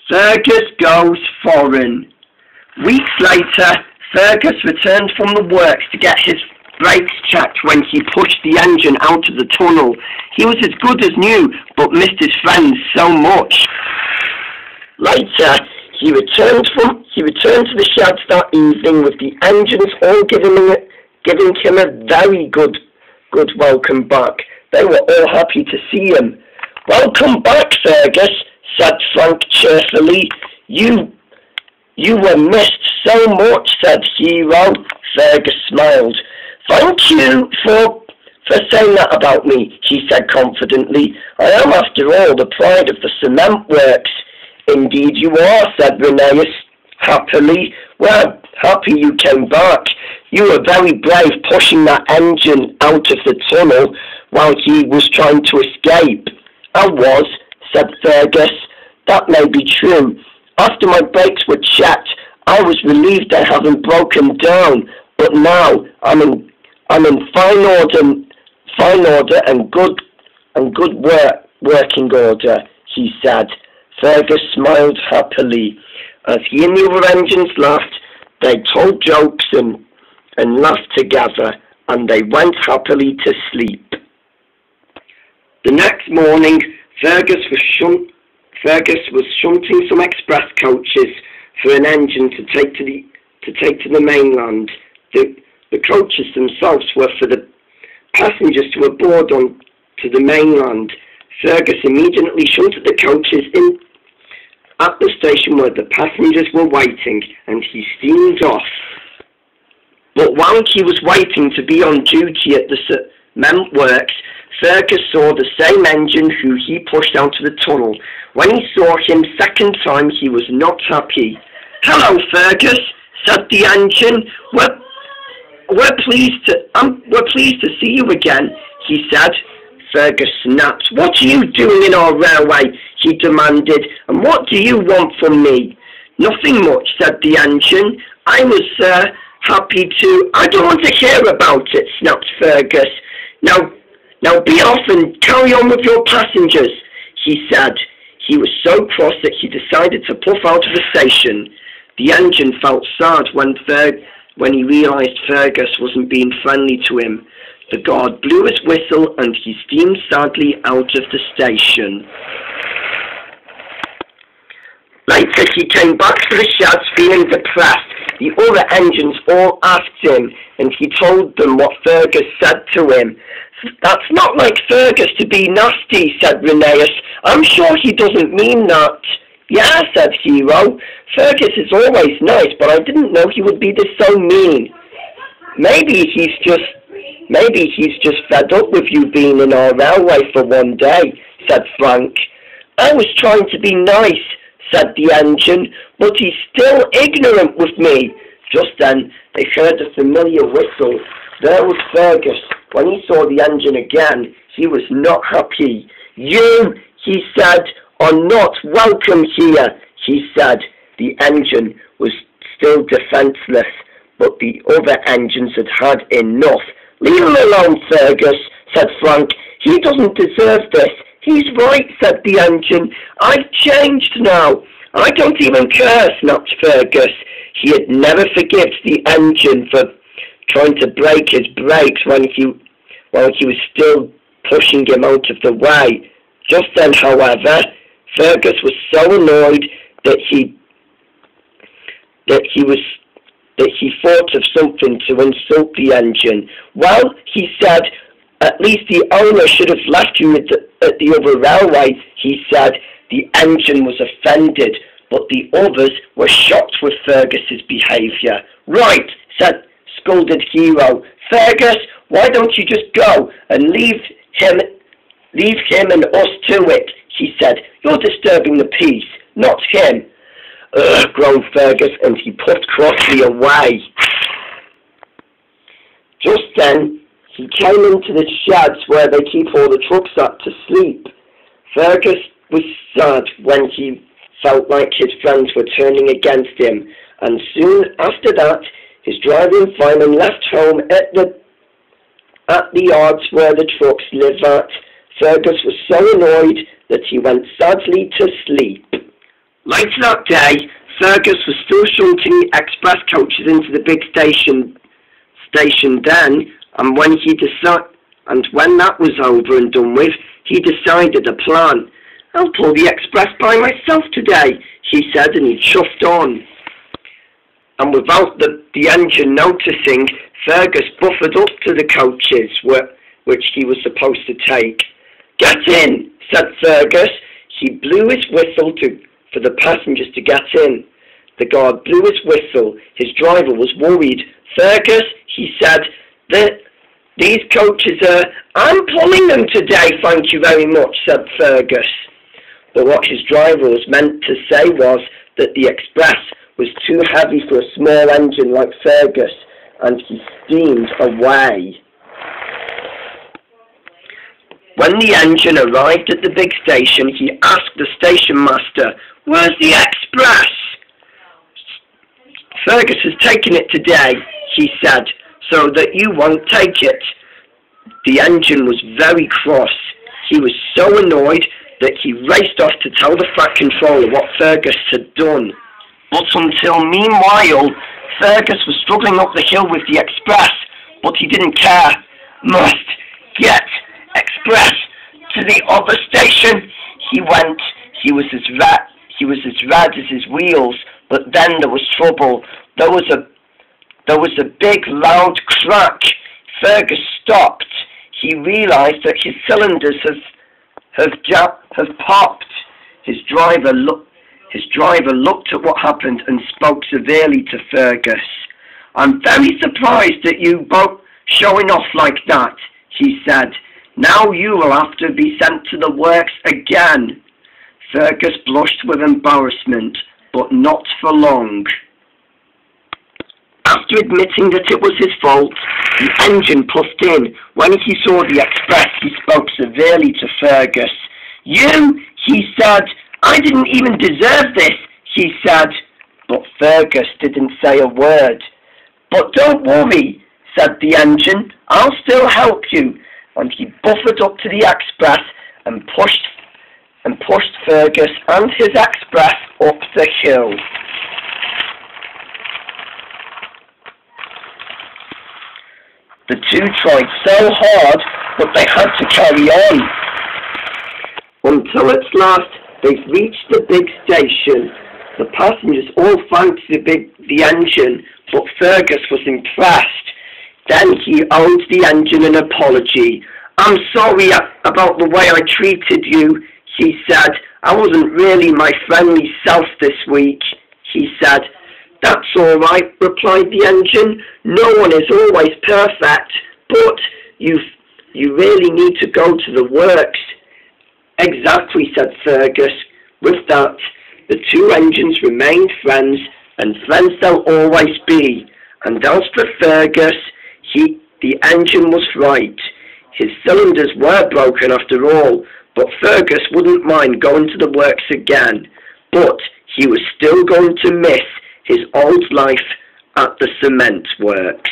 Fergus goes foreign. Weeks later, Fergus returned from the works to get his brakes checked when he pushed the engine out of the tunnel. He was as good as new, but missed his friends so much. Later, he returned to the sheds that evening with the engines all giving him a very good welcome back. They were all happy to see him. "Welcome back, Fergus," said Frank cheerfully. You were missed so much," said Hero. Fergus smiled. "Thank you for saying that about me," he said confidently. "I am, after all, the pride of the cement works." "Indeed you are," said Rheneas happily. "We're happy you came back. You were very brave pushing that engine out of the tunnel while he was trying to escape." "I was," said Fergus. "That may be true. After my brakes were checked, I was relieved I haven't broken down. But now I'm in fine order and good working order," he said. Fergus smiled happily. As he and the other engines laughed, they told jokes and laughed together, and they went happily to sleep. The next morning, Fergus was shunting some express coaches for an engine to take to the mainland. The coaches themselves were for the passengers to aboard on to the mainland. Fergus immediately shunted the coaches in at the station where the passengers were waiting, and he steamed off. But while he was waiting to be on duty at the cement works, Fergus saw the same engine who he pushed out of the tunnel. When he saw him second time, he was not happy. "Hello, Fergus," said the engine. We're pleased to see you again," he said. Fergus snapped. "What are you doing in our railway?" he demanded. "And what do you want from me?" "Nothing much," said the engine. "I was happy to—" "I don't want to hear about it," snapped Fergus. Now be off and carry on with your passengers," he said. He was so cross that he decided to puff out of the station. The engine felt sad when he realised Fergus wasn't being friendly to him. The guard blew his whistle and he steamed sadly out of the station. Later he came back to the sheds feeling depressed. The other engines all asked him, and he told them what Fergus said to him. "That's not like Fergus to be nasty," said Rheneas. "I'm sure he doesn't mean that." "Yeah," said Hero. "Fergus is always nice, but I didn't know he would be this so mean." Maybe he's just fed up with you being in our railway for one day," said Frank. "I was trying to be nice," said the engine, "but he's still ignorant with me." Just then they heard a familiar whistle. There was Fergus. When he saw the engine again, he was not happy. "You," he said, "are not welcome here," he said. The engine was still defenceless, but the other engines had had enough. "Leave him alone, Fergus," said Frank. "He doesn't deserve this." "He's right," said the engine. "I've changed now." "I don't even care," snapped Fergus. He had never forgiven the engine for trying to break his brakes while he was still pushing him out of the way. Just then, however, Fergus was so annoyed that he thought of something to insult the engine. "Well," he said, "at least the owner should have left you at the other railway," he said. The engine was offended, but the others were shocked with Fergus's behaviour. "Right," scolded Hero. "Fergus, why don't you just go and leave him and us to it," he said. "You're disturbing the peace, not him." "Ugh," groaned Fergus, and he puffed crossly away. Just then, he came into the sheds where they keep all the trucks at to sleep. Fergus was sad when he felt like his friends were turning against him, and soon after that, his driving fireman left home at the yards where the trucks live at. Fergus was so annoyed that he went sadly to sleep. Later that day, Fergus was still shunting the express coaches into the big station then, and when that was over and done with, he decided a plan. "I'll pull the express by myself today," he said, and he chuffed on. And without the engine noticing, Fergus buffered up to the coaches which he was supposed to take. "Get in," said Fergus. He blew his whistle for the passengers to get in. The guard blew his whistle. His driver was worried. "Fergus," he said, "these coaches I'm pulling them today, thank you very much," said Fergus. But what his driver was meant to say was that the express was too heavy for a small engine like Fergus, and he steamed away. When the engine arrived at the big station, he asked the station master, "Where's the express?" "Fergus has taken it today," he said, "so that you won't take it." The engine was very cross. He was so annoyed that he raced off to tell the flat controller what Fergus had done. But until meanwhile, Fergus was struggling up the hill with the express, but he didn't care. "Must get express to the other station," he went. He was as red as his wheels, but then there was trouble. There was a big loud crack. Fergus stopped. He realized that his cylinders have popped. His driver looked at what happened and spoke severely to Fergus. "I'm very surprised at you both showing off like that," he said. "Now you will have to be sent to the works again." Fergus blushed with embarrassment, but not for long. After admitting that it was his fault, the engine puffed in. When he saw the express, he spoke severely to Fergus. "You," he said, "I didn't even deserve this," he said. But Fergus didn't say a word. "But don't worry," said the engine, "I'll still help you." And he buffered up to the express and pushed Fergus and his express up the hill. The two tried so hard, but they had to carry on. Until at last they reached the big station. The passengers all thanked the engine, but Fergus was impressed. Then he owed the engine an apology. "I'm sorry about the way I treated you," he said. "I wasn't really my friendly self this week," he said. "That's all right," replied the engine. "No one is always perfect, but you really need to go to the works." "Exactly," said Fergus. With that, the two engines remained friends, and friends they'll always be. And as for Fergus, the engine was right. His cylinders were broken after all, but Fergus wouldn't mind going to the works again. But he was still going to miss his old life at the cement works.